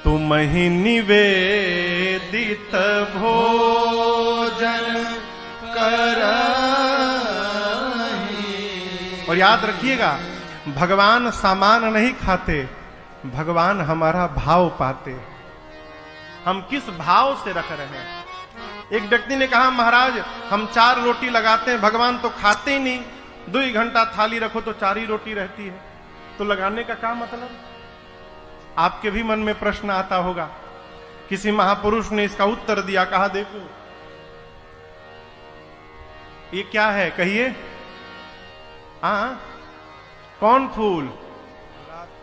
तुम ही निवेदित भोजन करहि। और याद रखिएगा, भगवान सामान नहीं खाते, भगवान हमारा भाव पाते। हम किस भाव से रख रहे हैं। एक व्यक्ति ने कहा, महाराज हम 4 रोटी लगाते हैं, भगवान तो खाते ही नहीं। 2 घंटा थाली रखो तो 4 ही रोटी रहती है, तो लगाने का क्या मतलब। आपके भी मन में प्रश्न आता होगा। किसी महापुरुष ने इसका उत्तर दिया, कहा देखो ये क्या है, कहिए। कौन फूल?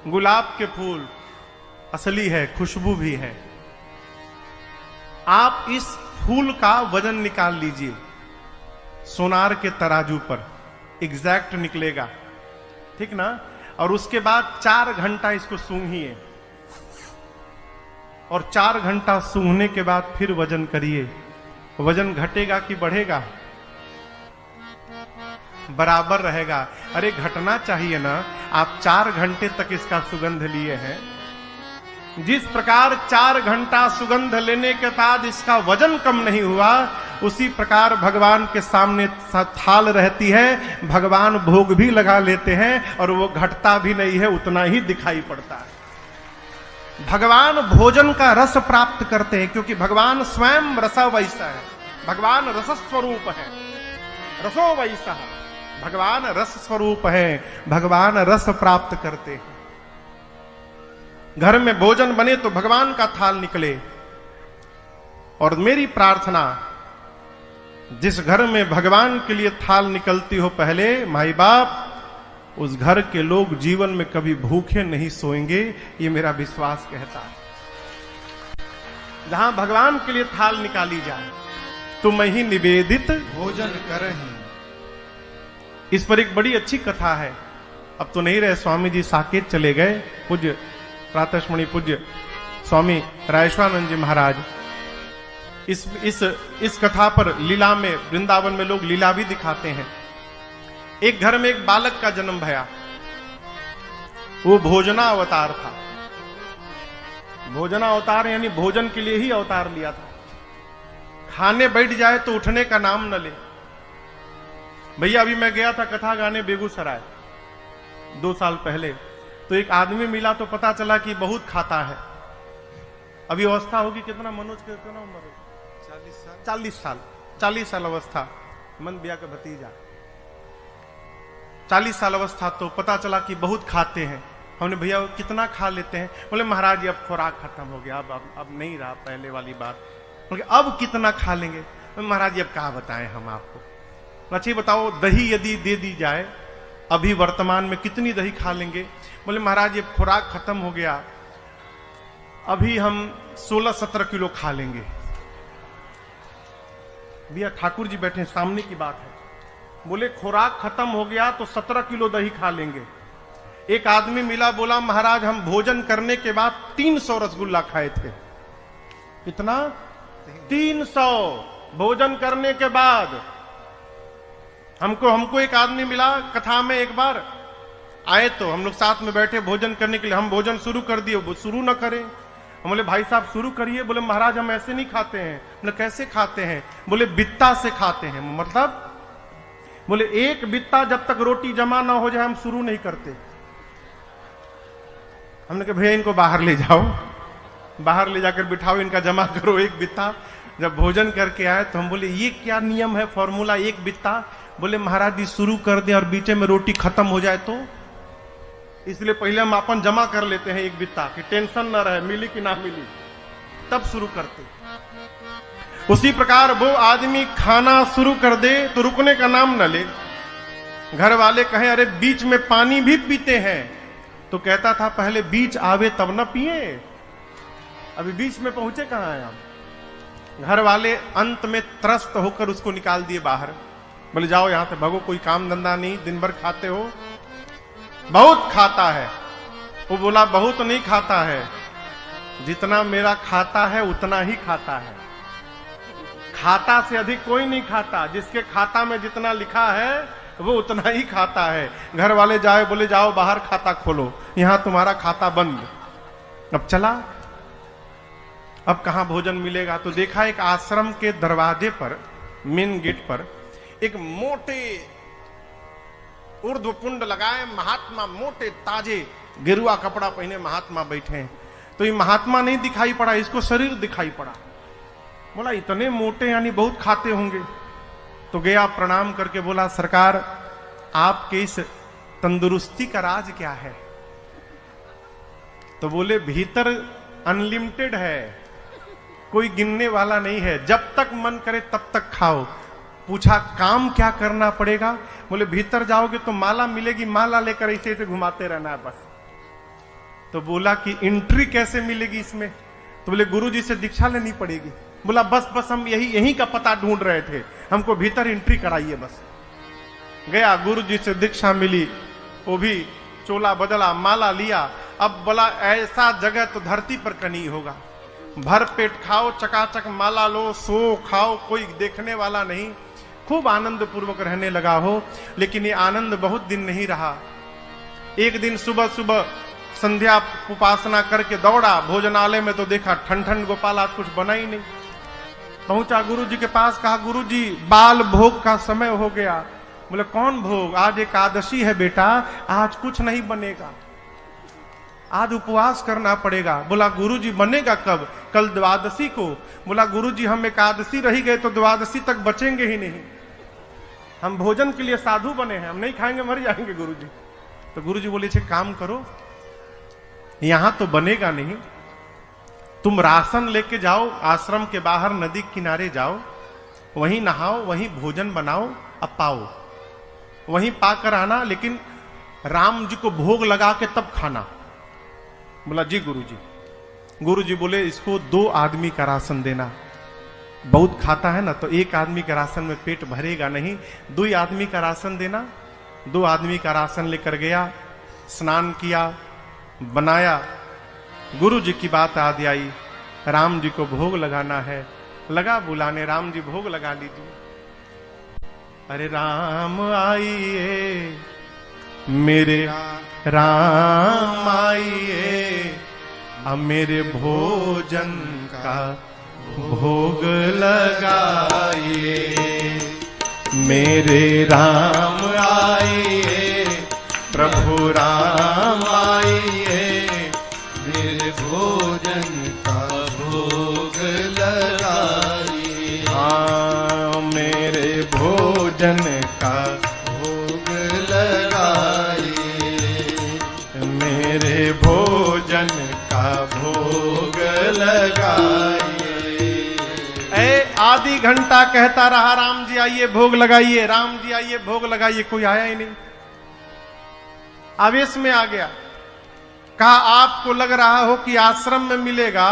गुलाब के फूल। असली है, खुशबू भी है। आप इस फूल का वजन निकाल लीजिए, सोनार के तराजू पर एग्जैक्ट निकलेगा, ठीक ना। और उसके बाद 4 घंटा इसको सूंघिए, और 4 घंटा सूंघने के बाद फिर वजन करिए। वजन घटेगा कि बढ़ेगा? बराबर रहेगा। अरे घटना चाहिए ना। आप 4 घंटे तक इसका सुगंध लिए हैं, जिस प्रकार 4 घंटा सुगंध लेने के बाद इसका वजन कम नहीं हुआ, उसी प्रकार भगवान के सामने थाल रहती है, भगवान भोग भी लगा लेते हैं और वो घटता भी नहीं है, उतना ही दिखाई पड़ता है। भगवान भोजन का रस प्राप्त करते हैं, क्योंकि भगवान स्वयं रसा वैसा है। भगवान रस स्वरूप है, रसो वैसा। भगवान रस स्वरूप है, भगवान रस प्राप्त करते हैं। घर में भोजन बने तो भगवान का थाल निकले। और मेरी प्रार्थना, जिस घर में भगवान के लिए थाल निकलती हो, पहले माई बाप, उस घर के लोग जीवन में कभी भूखे नहीं सोएंगे, ये मेरा विश्वास कहता है। जहां भगवान के लिए थाल निकाली जाए, तुम ही निवेदित भोजन करहि। इस पर एक बड़ी अच्छी कथा है। अब तो नहीं रहे, स्वामी जी साकेत चले गए। पूज्य प्रातस्मरणीय पूज्य स्वामी रायेश्वरानंद जी महाराज इस कथा पर लीला में, वृंदावन में लोग लीला भी दिखाते हैं। एक घर में एक बालक का जन्म भया। वो भोजना अवतार था। भोजना अवतार यानी भोजन के लिए ही अवतार लिया था। खाने बैठ जाए तो उठने का नाम न ले। भैया अभी मैं गया था कथा गाने बेगूसराय 2 साल पहले, तो एक आदमी मिला तो पता चला कि बहुत खाता है। अभी अवस्था होगी कितना, मनोज के कितना उम्र है? 40 साल अवस्था। मन बिया का भतीजा 40 साल अवस्था। तो पता चला कि बहुत खाते हैं। हमने भैया कितना खा लेते हैं? बोले महाराज जी अब खुराक खत्म हो गया, अब नहीं रहा पहले वाली बात। बोले अब कितना खा लेंगे? महाराज जी अब क्या बताएं हम आपको। अच्छा बताओ, दही यदि दे दी जाए अभी वर्तमान में, कितनी दही खा लेंगे? बोले महाराज ये खुराक खत्म हो गया, अभी हम 16-17 किलो खा लेंगे। भैया ठाकुर जी बैठे, सामने की बात है। बोले खुराक खत्म हो गया तो 17 किलो दही खा लेंगे। एक आदमी मिला, बोला महाराज हम भोजन करने के बाद 300 रसगुल्ला खाए थे। कितना? 300 भोजन करने के बाद। हमको एक आदमी मिला कथा में, एक बार आए तो हम लोग साथ में बैठे भोजन करने के लिए। हम भोजन शुरू कर दिए, वो शुरू न करें। हम बोले भाई साहब शुरू करिए। बोले महाराज हम ऐसे नहीं खाते हैं। बोले कैसे खाते हैं? बोले बित्ता से खाते हैं। मतलब? बोले एक बित्ता जब तक रोटी जमा ना हो जाए हम शुरू नहीं करते। हमने कहा भैया इनको बाहर ले जाओ, बाहर ले जाकर बिठाओ, इनका जमा करो एक बित्ता। जब भोजन करके आए तो हम बोले ये क्या नियम है, फॉर्मूला एक बित्ता? बोले महाराज जी शुरू कर दें और बीच में रोटी खत्म हो जाए तो, इसलिए पहले हम अपन जमा कर लेते हैं एक बित्ता कि टेंशन ना रहे मिली कि ना मिली, तब शुरू करते। उसी प्रकार वो आदमी खाना शुरू कर दे तो रुकने का नाम न ले। घर वाले कहें अरे बीच में पानी भी पीते हैं, तो कहता था पहले बीच आवे तब न पिए। अभी बीच में पहुंचे कहां हैं हम? घर वाले अंत में त्रस्त होकर उसको निकाल दिए बाहर। बोले जाओ यहां से भगो, कोई काम धंधा नहीं, दिन भर खाते हो। बहुत खाता है। वो बोला बहुत नहीं खाता है, जितना मेरा खाता है उतना ही खाता है। खाता से अधिक कोई नहीं खाता। जिसके खाता में जितना लिखा है वो उतना ही खाता है। घर वाले जाए, बोले जाओ बाहर खाता खोलो, यहां तुम्हारा खाता बंद। अब चला अब कहाँ भोजन मिलेगा? तो देखा एक आश्रम के दरवाजे पर, मेन गेट पर एक मोटे ऊर्ध्वपुंड लगाए महात्मा, मोटे ताजे गेरुआ कपड़ा पहने महात्मा बैठे हैं। तो ये महात्मा नहीं दिखाई पड़ा, इसको शरीर दिखाई पड़ा। बोला इतने मोटे यानी बहुत खाते होंगे। तो गया प्रणाम करके बोला सरकार आपके इस तंदुरुस्ती का राज क्या है? तो बोले भीतर अनलिमिटेड है, कोई गिनने वाला नहीं है, जब तक मन करे तब तक खाओ। पूछा काम क्या करना पड़ेगा? बोले भीतर जाओगे तो माला मिलेगी, माला लेकर ऐसे ऐसे घुमाते रहना है बस। तो बोला कि एंट्री कैसे मिलेगी इसमें? तो बोले गुरुजी से दीक्षा लेनी पड़ेगी। बोला बस बस हम यही का पता ढूंढ रहे थे, हमको भीतर एंट्री कराइए बस। गया गुरुजी से दीक्षा मिली, वो भी चोला बदला, माला लिया। अब बोला ऐसा जगह तो धरती पर कहीं होगा, भर पेट खाओ, चकाचक माला लो, सो खाओ, कोई देखने वाला नहीं, खूब आनंद पूर्वक रहने लगा हो। लेकिन ये आनंद बहुत दिन नहीं रहा। एक दिन सुबह सुबह संध्या उपासना करके दौड़ा भोजनालय में, तो देखा ठन गोपाल आज कुछ बना ही नहीं। पहुंचा गुरुजी के पास, कहा गुरुजी बाल भोग का समय हो गया। बोले कौन भोग? आज एकादशी है बेटा, आज कुछ नहीं बनेगा, आज उपवास करना पड़ेगा। बोला गुरुजी बनेगा कब? कल द्वादशी को। बोला गुरुजी हम एकादशी रही गए तो द्वादशी तक बचेंगे ही नहीं, हम भोजन के लिए साधु बने हैं, हम नहीं खाएंगे मर जाएंगे गुरुजी। तो गुरुजी बोले छे काम करो, यहां तो बनेगा नहीं, तुम राशन लेके जाओ, आश्रम के बाहर नदी किनारे जाओ, वहीं नहाओ, वहीं भोजन बनाओ, अब पाओ, वहीं पाकर आना, लेकिन राम जी को भोग लगा के तब खाना। बोला जी गुरुजी। गुरुजी बोले इसको 2 आदमी का राशन देना, बहुत खाता है ना, तो 1 आदमी का राशन में पेट भरेगा नहीं, 2 आदमी का राशन देना। 2 आदमी का राशन लेकर गया, स्नान किया, बनाया। गुरु जी की बात याद आई, राम जी को भोग लगाना है, लगा बुलाने, राम जी भोग लगा लीजिए। अरे राम आइए मेरे राम आइए, अब मेरे भोजन का भोग लगाइए। मेरे राम आइए, प्रभु राम आइए, मेरे भोजन का भोग लगाइए। हाँ मेरे भोजन का भोग लगाइए, मेरे भोजन का भोग लगाइए। आधी घंटा कहता रहा राम जी आइए भोग लगाइए, राम जी आइए भोग लगाइए, कोई आया ही नहीं। आवेश में आ गया, कहा आपको लग रहा हो कि आश्रम में मिलेगा,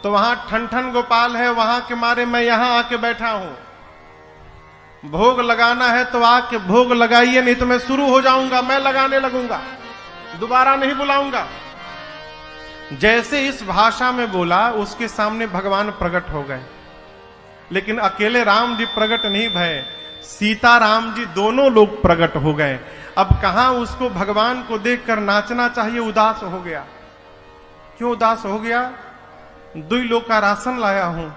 तो वहां ठन गोपाल है, वहां के मारे मैं यहां आके बैठा हूं। भोग लगाना है तो आके भोग लगाइए, नहीं तो मैं शुरू हो जाऊंगा, मैं लगाने लगूंगा, दोबारा नहीं बुलाऊंगा। जैसे इस भाषा में बोला, उसके सामने भगवान प्रकट हो गए। लेकिन अकेले राम जी प्रकट नहीं भय, सीता राम जी दोनों लोग प्रकट हो गए। अब कहां उसको भगवान को देखकर नाचना चाहिए, उदास हो गया। क्यों उदास हो गया? 2 लोग का राशन लाया हूं,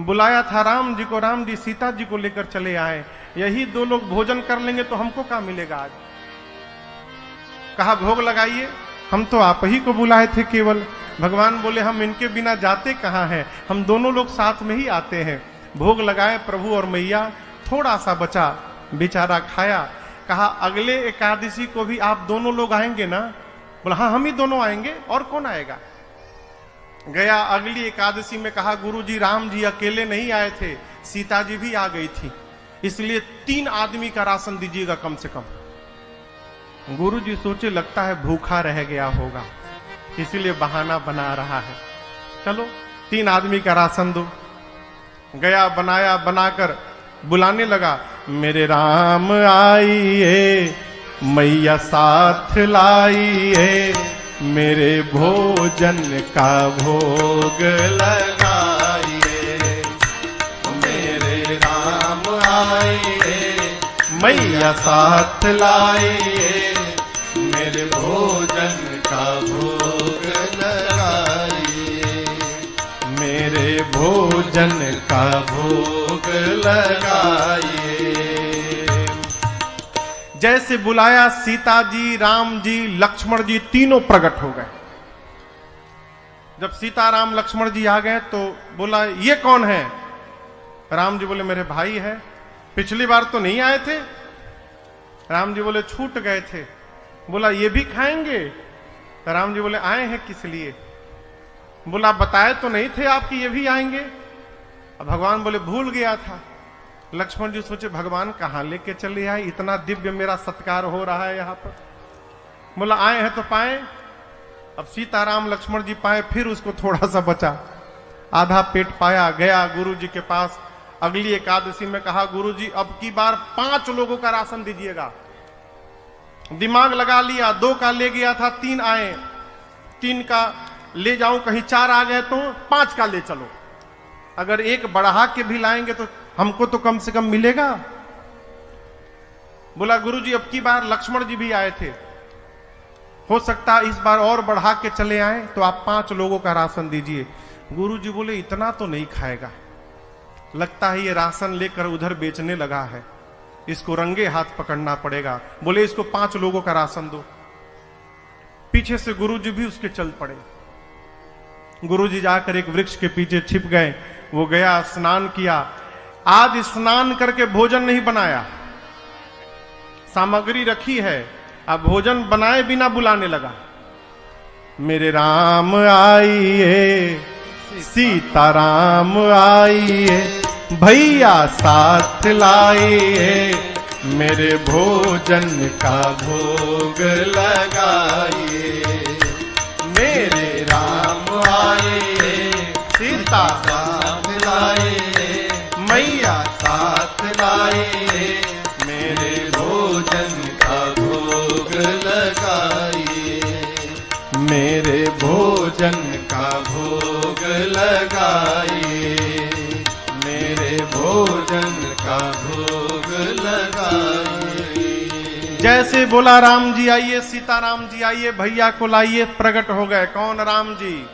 बुलाया था राम जी को, राम जी सीता जी को लेकर चले आए, यही 2 लोग भोजन कर लेंगे तो हमको क्या मिलेगा आज? कहा भोग लगाइए, हम तो आप ही को बुलाए थे केवल। भगवान बोले हम इनके बिना जाते कहां हैं, हम दोनों लोग साथ में ही आते हैं। भोग लगाए प्रभु और मैया, थोड़ा सा बचा, बेचारा खाया। कहा अगले एकादशी को भी आप दोनों लोग आएंगे ना? बोला हाँ हम ही दोनों आएंगे, और कौन आएगा? गया अगली एकादशी में, कहा गुरुजी राम जी अकेले नहीं आए थे, सीता जी भी आ गई थी, इसलिए 3 आदमी का राशन दीजिएगा कम से कम। गुरुजी सोचे लगता है भूखा रह गया होगा, इसीलिए बहाना बना रहा है, चलो 3 आदमी का राशन दो। गया बनाया, बनाकर बुलाने लगा, मेरे राम आइए, मैया साथ लाइए, मेरे भोजन का भोग लगाइए। मेरे राम आइए, मैया साथ लाइए, मेरे भोजन का भोग लगाइए। भोजन का भोग लगाइए। जैसे बुलाया सीता जी, राम जी, लक्ष्मण जी तीनों प्रकट हो गए। जब सीता राम लक्ष्मण जी आ गए तो बोला ये कौन है? राम जी बोले मेरे भाई है, पिछली बार तो नहीं आए थे। राम जी बोले छूट गए थे। बोला ये भी खाएंगे? राम जी बोले आए हैं किस लिए? बोला बताए तो नहीं थे आपकी ये भी आएंगे। अब भगवान बोले भूल गया था। लक्ष्मण जी सोचे भगवान कहां लेके चले आए, इतना दिव्य मेरा सत्कार हो रहा है यहां पर। बोला आए हैं तो पाए। अब सीताराम लक्ष्मण जी पाए, फिर उसको थोड़ा सा बचा, आधा पेट पाया, गया गुरु जी के पास। अगली एकादशी में कहा गुरु जी अब की बार 5 लोगों का राशन दीजिएगा। दिमाग लगा लिया, 2 का ले गया था, 3 आए, 3 का ले जाऊं, कहीं 4 आ गए तो 5 का ले चलो। अगर 1 बढ़ा के भी लाएंगे तो हमको तो कम से कम मिलेगा। बोला गुरुजी अब की बार लक्ष्मण जी भी आए थे, हो सकता है इस बार और बढ़ा के चले आए, तो आप 5 लोगों का राशन दीजिए। गुरुजी बोले इतना तो नहीं खाएगा, लगता है ये राशन लेकर उधर बेचने लगा है, इसको रंगे हाथ पकड़ना पड़ेगा। बोले इसको 5 लोगों का राशन दो। पीछे से गुरुजी भी उसके चल पड़े। गुरुजी जाकर एक वृक्ष के पीछे छिप गए। वो गया, स्नान किया। आज स्नान करके भोजन नहीं बनाया, सामग्री रखी है, अब भोजन बनाए बिना बुलाने लगा। मेरे राम आइए, सीताराम आइए, भैया साथ लाइए, मेरे भोजन का भोग लगाइए। मेरे राम आइए, सीताराम लाइए, मैया साथ लाइए, मेरे भोजन का भोग लगाइए, मेरे भोजन का भोग लगाइए, मेरे भोजन का भोग लगाइए। जैसे बोला राम जी आइए, सीताराम जी आइए, भैया को लाइए, प्रकट हो गए। कौन? राम जी,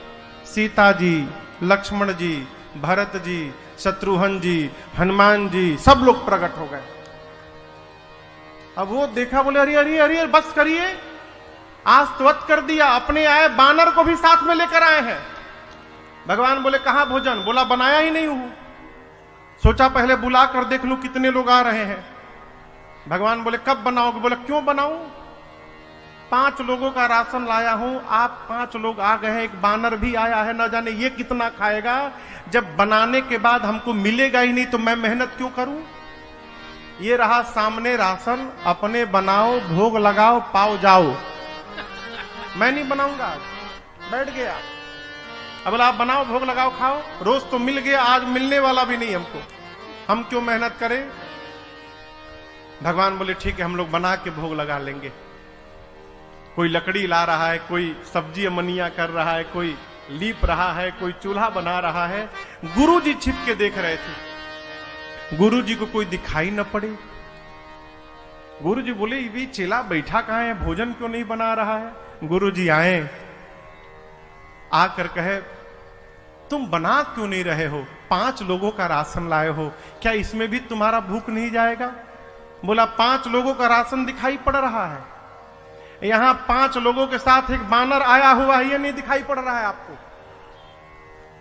सीता जी, लक्ष्मण जी, भरत जी, शत्रुघ्न जी, हनुमान जी, सब लोग प्रकट हो गए। अब वो देखा, बोले अरे अरे अरे बस करिए, आज त्वत कर दिया, अपने आए बानर को भी साथ में लेकर आए हैं। भगवान बोले कहां भोजन? बोला बनाया ही नहीं हूं, सोचा पहले बुला कर देख लूं कितने लोग आ रहे हैं। भगवान बोले कब बनाओगे? बोले क्यों बनाऊं, 5 लोगों का राशन लाया हूं, आप 5 लोग आ गए हैं, एक बानर भी आया है, न जाने ये कितना खाएगा। जब बनाने के बाद हमको मिलेगा ही नहीं तो मैं मेहनत क्यों करूं। ये रहा सामने राशन, अपने बनाओ, भोग लगाओ, पाओ जाओ। मैं नहीं बनाऊंगा, बैठ गया। अब बोला आप बनाओ, भोग लगाओ, खाओ। रोज तो मिल गया, आज मिलने वाला भी नहीं हमको, हम क्यों मेहनत करें। भगवान बोले ठीक है, हम लोग बना के भोग लगा लेंगे। कोई लकड़ी ला रहा है, कोई सब्जी अमनिया कर रहा है, कोई लीप रहा है, कोई चूल्हा बना रहा है। गुरुजी छिप के देख रहे थे। गुरुजी को कोई दिखाई न पड़े। गुरुजी बोले ये चेला बैठा कहां है, भोजन क्यों नहीं बना रहा है। गुरुजी आए, आकर कहे तुम बना क्यों नहीं रहे हो, 5 लोगों का राशन लाए हो, क्या इसमें भी तुम्हारा भूख नहीं जाएगा। बोला 5 लोगों का राशन दिखाई पड़ रहा है, यहां 5 लोगों के साथ एक बानर आया हुआ है, ये नहीं दिखाई पड़ रहा है आपको।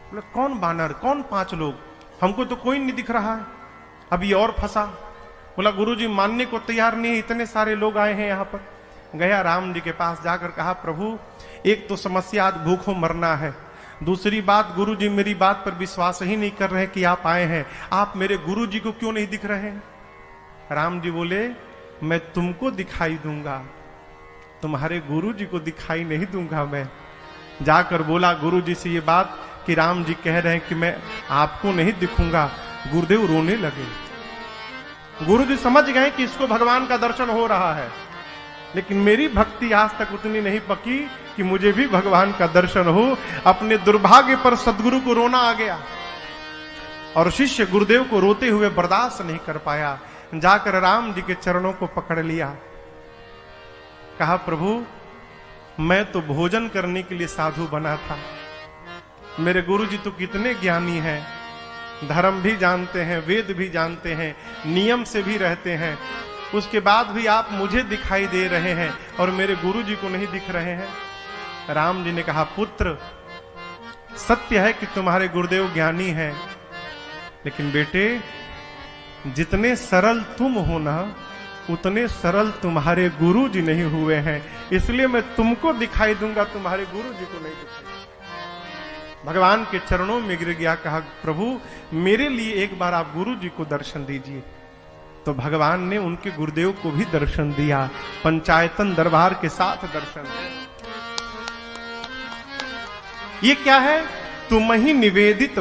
बोले कौन बानर, कौन 5 लोग, हमको तो कोई नहीं दिख रहा है। अभी और फंसा। बोला गुरुजी मानने को तैयार नहीं, इतने सारे लोग आए हैं यहां पर। गया राम जी के पास, जाकर कहा प्रभु एक तो समस्या आज भूखों मरना है, दूसरी बात गुरुजी मेरी बात पर विश्वास ही नहीं कर रहे कि आप आए हैं, आप मेरे गुरुजी को क्यों नहीं दिख रहे हैं। राम जी बोले मैं तुमको दिखाई दूंगा, तुम्हारे गुरुजी को दिखाई नहीं दूंगा मैं। जाकर बोला गुरुजी से ये बात कि राम जी कह रहे हैं कि मैं आपको नहीं दिखूंगा। गुरुदेव रोने लगे। गुरुजी समझ गए कि इसको भगवान का दर्शन हो रहा है, लेकिन मेरी भक्ति आज तक उतनी नहीं पकी कि मुझे भी भगवान का दर्शन हो। अपने दुर्भाग्य पर सदगुरु को रोना आ गया और शिष्य गुरुदेव को रोते हुए बर्दाश्त नहीं कर पाया। जाकर राम जी के चरणों को पकड़ लिया, कहा प्रभु मैं तो भोजन करने के लिए साधु बना था, मेरे गुरु जी तो कितने ज्ञानी हैं, धर्म भी जानते हैं, वेद भी जानते हैं, नियम से भी रहते हैं, उसके बाद भी आप मुझे दिखाई दे रहे हैं और मेरे गुरु जी को नहीं दिख रहे हैं। राम जी ने कहा, पुत्र सत्य है कि तुम्हारे गुरुदेव ज्ञानी हैं, लेकिन बेटे जितने सरल तुम हो ना, उतने सरल तुम्हारे गुरु जी नहीं हुए हैं, इसलिए मैं तुमको दिखाई दूंगा, तुम्हारे गुरु जी को नहीं दिखाई। भगवान के चरणों में गिर गया, कहा प्रभु मेरे लिए एक बार आप गुरु जी को दर्शन दीजिए। तो भगवान ने उनके गुरुदेव को भी दर्शन दिया, पंचायतन दरबार के साथ दर्शन दिया। ये क्या है? तुम ही निवेदित